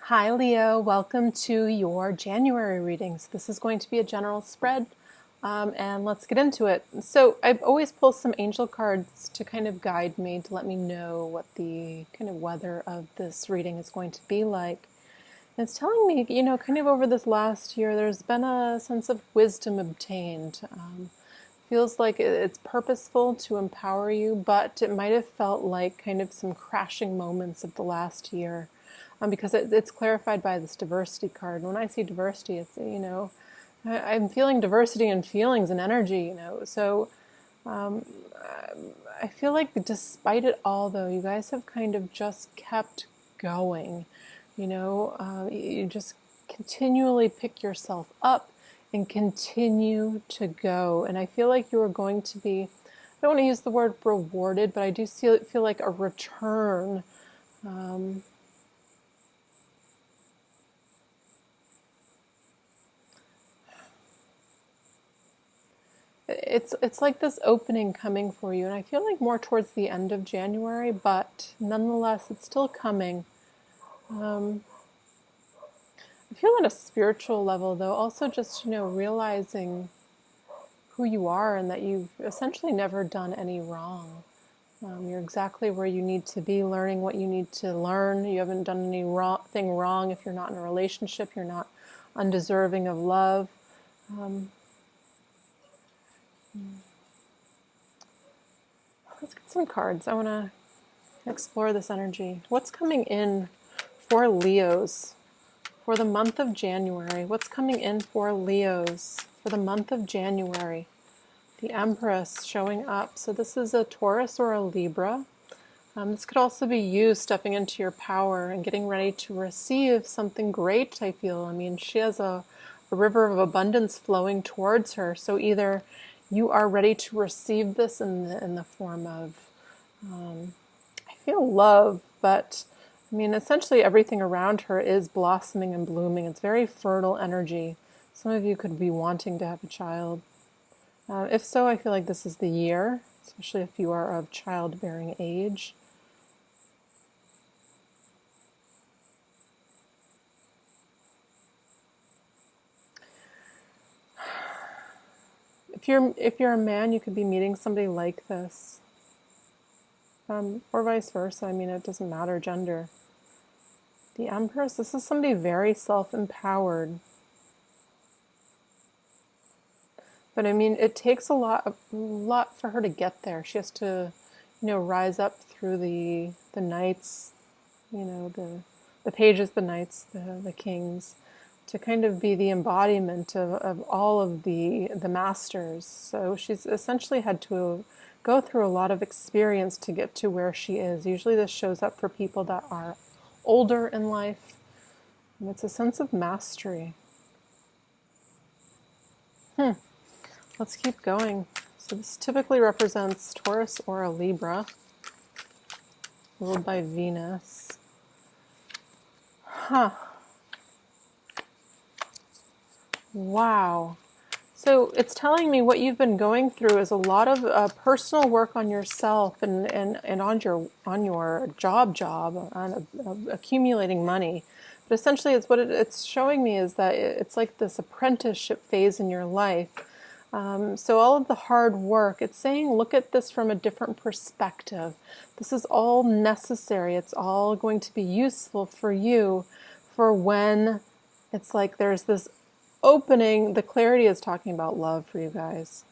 Hi Leo, welcome to your January readings. This is going to be a general spread, and let's get into it. So I've always pulled some angel cards to kind of guide me, to let me know what the kind of weather of this reading is going to be like. And it's telling me, kind of over this last year, there's been a sense of wisdom obtained. Feels like it's purposeful to empower you, but it might have felt like kind of some crashing moments of the last year. Because it's clarified by this diversity card. When I see diversity, it's, I'm feeling diversity in feelings and energy, So um, I feel like despite it all, though, you guys have kind of just kept going. You just continually pick yourself up and continue to go. And I feel like you are going to be, I don't want to use the word rewarded, but I do feel like a return. It's like this opening coming for you, and I feel like more towards the end of January, but nonetheless, it's still coming. I feel on a spiritual level, though, also just, realizing who you are and that you've essentially never done any wrong. You're exactly where you need to be, learning what you need to learn. You haven't done anything wrong. If you're not in a relationship, you're not undeserving of love. Let's get some cards. I want to explore this energy. What's coming in for Leos for the month of January? What's coming in for Leos for the month of January? The Empress showing up. So this is a Taurus or a Libra. This could also be you stepping into your power and getting ready to receive something great, I feel. I mean, she has a river of abundance flowing towards her. So either you are ready to receive this in the form of, I feel love, but I mean, essentially everything around her is blossoming and blooming. It's very fertile energy. Some of you could be wanting to have a child. If so, I feel like this is the year, especially if you are of childbearing age. If you're a man, you could be meeting somebody like this, or vice versa. I mean, it doesn't matter gender. The Empress. This is somebody very self-empowered. But I mean, it takes a lot for her to get there. She has to, rise up through the knights, the pages, the knights, the kings, to kind of be the embodiment of all of the masters. So she's essentially had to go through a lot of experience to get to where she is. Usually this shows up for people that are older in life. And it's a sense of mastery. Let's keep going. So this typically represents Taurus or a Libra, ruled by Venus. Wow. So it's telling me what you've been going through is a lot of personal work on yourself and on your job, on accumulating money. But essentially, it's what it's showing me is that it's like this apprenticeship phase in your life. So all of the hard work, it's saying, look at this from a different perspective. This is all necessary. It's all going to be useful for you for when it's like there's this opening. The clarity is talking about love for you guys.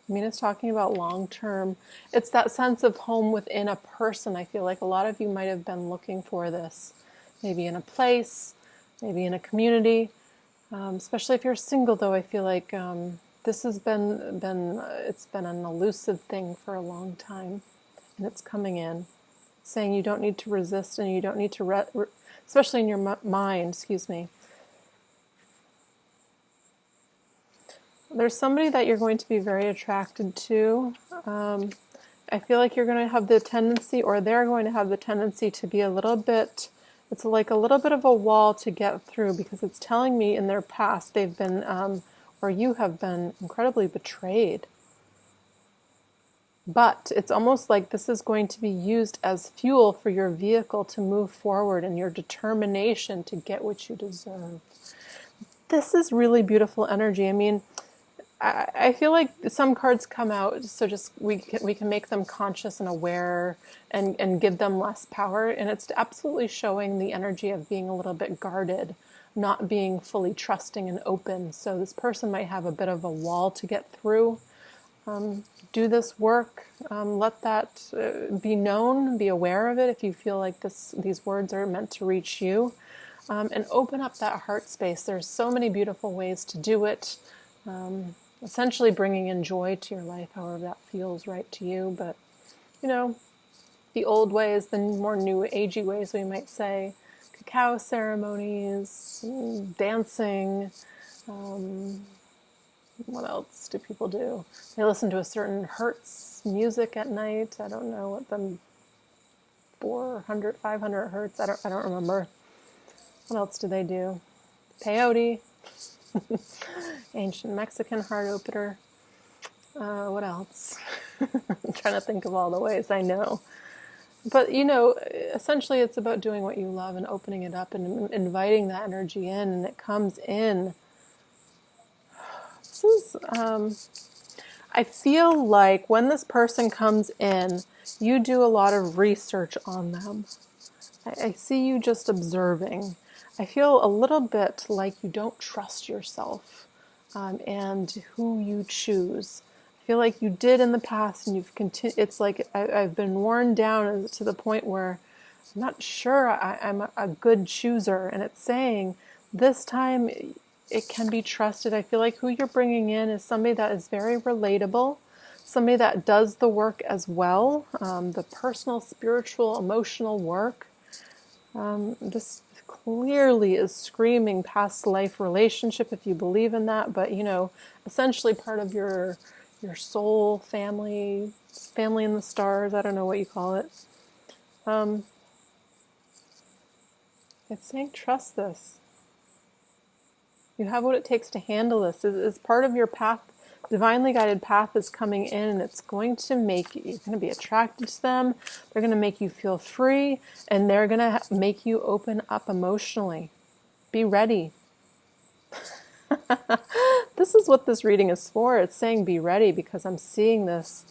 I mean, it's talking about long-term. It's that sense of home within a person. I feel like a lot of you might have been looking for this, maybe in a place, maybe in a community. Especially if you're single, though, I feel like this has been an elusive thing for a long time, and it's coming in. It's saying you don't need to resist, and you don't need to, especially in your mind. Excuse me. There's somebody that you're going to be very attracted to. I feel like you're going to have the tendency, or they're going to have the tendency to be a little bit. It's like a little bit of a wall to get through, because it's telling me in their past they've been, or you have been incredibly betrayed. But it's almost like this is going to be used as fuel for your vehicle to move forward and your determination to get what you deserve. This is really beautiful energy. I mean, I feel like some cards come out, so just we can make them conscious and aware and give them less power. And it's absolutely showing the energy of being a little bit guarded, not being fully trusting and open. So this person might have a bit of a wall to get through. Do this work. Let that be known. Be aware of it if you feel like these words are meant to reach you. And open up that heart space. There's so many beautiful ways to do it. Essentially bringing in joy to your life, however that feels right to you. But, you know, the old ways, the more new agey ways, we might say, cacao ceremonies, dancing. What else do people do? They listen to a certain Hertz music at night. I don't know what them 400, 500 Hertz. I don't remember. What else do they do? Peyote. Ancient Mexican heart opener. What else? I'm trying to think of all the ways I know. But, you know, essentially it's about doing what you love and opening it up and inviting that energy in, and it comes in. This is, I feel like when this person comes in, you do a lot of research on them. I see you just observing. I feel a little bit like you don't trust yourself and who you choose. I feel like you did in the past, and you've continued. It's like I've been worn down to the point where I'm not sure I'm a good chooser. And it's saying this time it can be trusted. I feel like who you're bringing in is somebody that is very relatable, somebody that does the work as well, the personal, spiritual, emotional work. This clearly is screaming past life relationship if you believe in that, but you know, essentially part of your soul family in the stars, I don't know what you call it. It's saying trust this. You have what it takes to handle this. It's part of your path. Divinely guided path is coming in, and it's going to make you, you're going to be attracted to them. They're going to make you feel free, and they're going to make you open up emotionally. Be ready. This is what this reading is for. It's saying be ready, because I'm seeing this.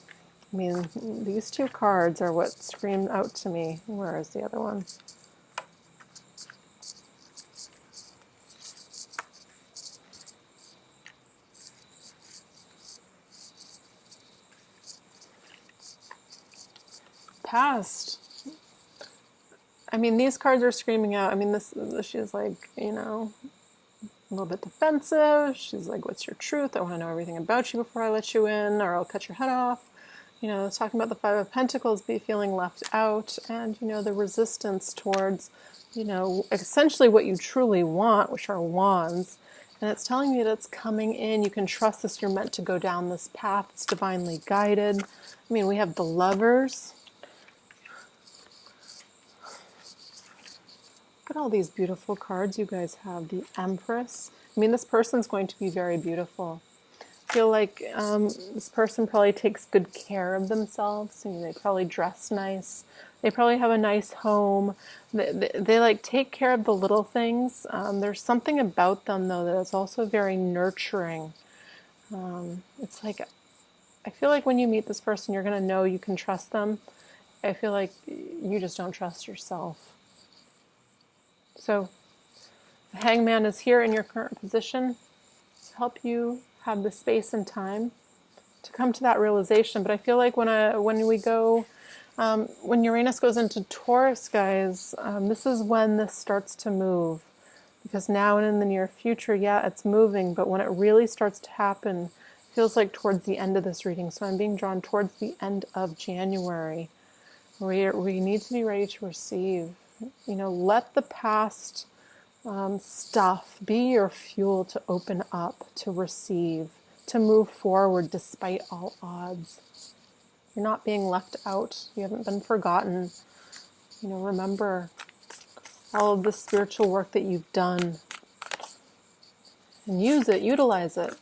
I mean, these two cards are what screamed out to me. Where is the other one? Past. I mean, these cards are screaming out. I mean, this she's like, you know, a little bit defensive. She's like, what's your truth? I want to know everything about you before I let you in, or I'll cut your head off. You know, talking about the Five of Pentacles, be feeling left out, and, you know, the resistance towards, you know, essentially what you truly want, which are wands. And it's telling me that it's coming in. You can trust this. You're meant to go down this path. It's divinely guided. I mean, we have the Lovers. Look at all these beautiful cards you guys have. The Empress. I mean, this person's going to be very beautiful. I feel like this person probably takes good care of themselves. I mean, they probably dress nice. They probably have a nice home. They like take care of the little things. There's something about them, though, that is also very nurturing. It's like, I feel like when you meet this person, you're going to know you can trust them. I feel like you just don't trust yourself. So the Hangman is here in your current position to help you have the space and time to come to that realization. But I feel like when Uranus goes into Taurus, guys, this is when this starts to move. Because now and in the near future, yeah, it's moving, but when it really starts to happen, it feels like towards the end of this reading. So I'm being drawn towards the end of January, where we need to be ready to receive. You know, let the past stuff be your fuel to open up, to receive, to move forward despite all odds. You're not being left out. You haven't been forgotten. You know, remember all of the spiritual work that you've done. And use it, utilize it.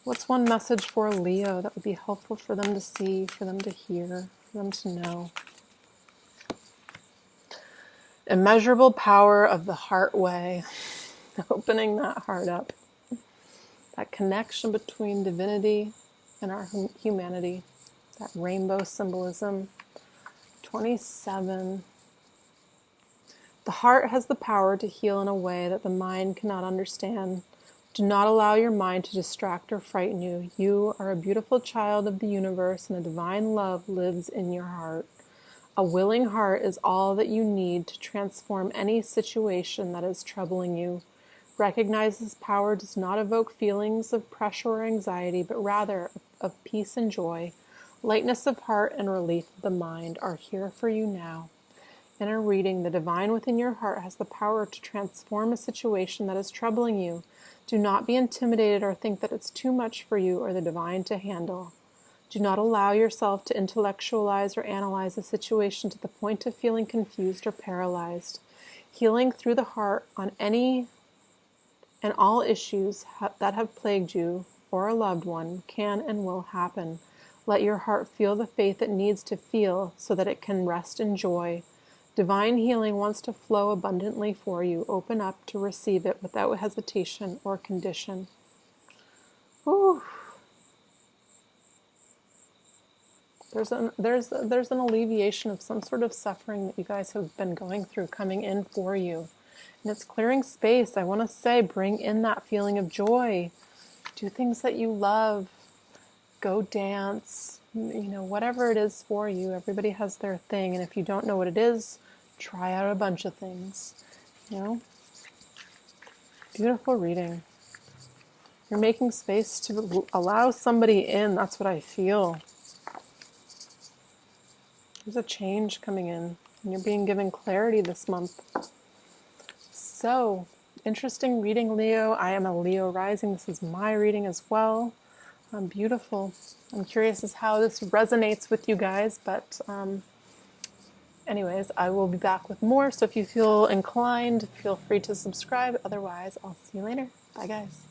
What's one message for Leo that would be helpful for them to see, for them to hear, for them to know? Immeasurable power of the heart way. Opening that heart up. That connection between divinity and our humanity. That rainbow symbolism. 27. The heart has the power to heal in a way that the mind cannot understand. Do not allow your mind to distract or frighten you. You are a beautiful child of the universe, and a divine love lives in your heart. A willing heart is all that you need to transform any situation that is troubling you. Recognize this power does not evoke feelings of pressure or anxiety, but rather of peace and joy. Lightness of heart and relief of the mind are here for you now. In a reading, the divine within your heart has the power to transform a situation that is troubling you. Do not be intimidated or think that it's too much for you or the divine to handle. Do not allow yourself to intellectualize or analyze a situation to the point of feeling confused or paralyzed. Healing through the heart on any and all issues that have plagued you or a loved one can and will happen. Let your heart feel the faith it needs to feel so that it can rest in joy. Divine healing wants to flow abundantly for you. Open up to receive it without hesitation or condition. Ooh. There's an alleviation of some sort of suffering that you guys have been going through coming in for you. And it's clearing space. I want to say, bring in that feeling of joy. Do things that you love. Go dance. Whatever it is for you. Everybody has their thing. And if you don't know what it is, try out a bunch of things. Beautiful reading. You're making space to allow somebody in. That's what I feel. There's a change coming in. And you're being given clarity this month. So, interesting reading, Leo. I am a Leo rising. This is my reading as well. Beautiful. I'm curious as how this resonates with you guys, but anyways, I will be back with more. So if you feel inclined, feel free to subscribe. Otherwise, I'll see you later. Bye, guys.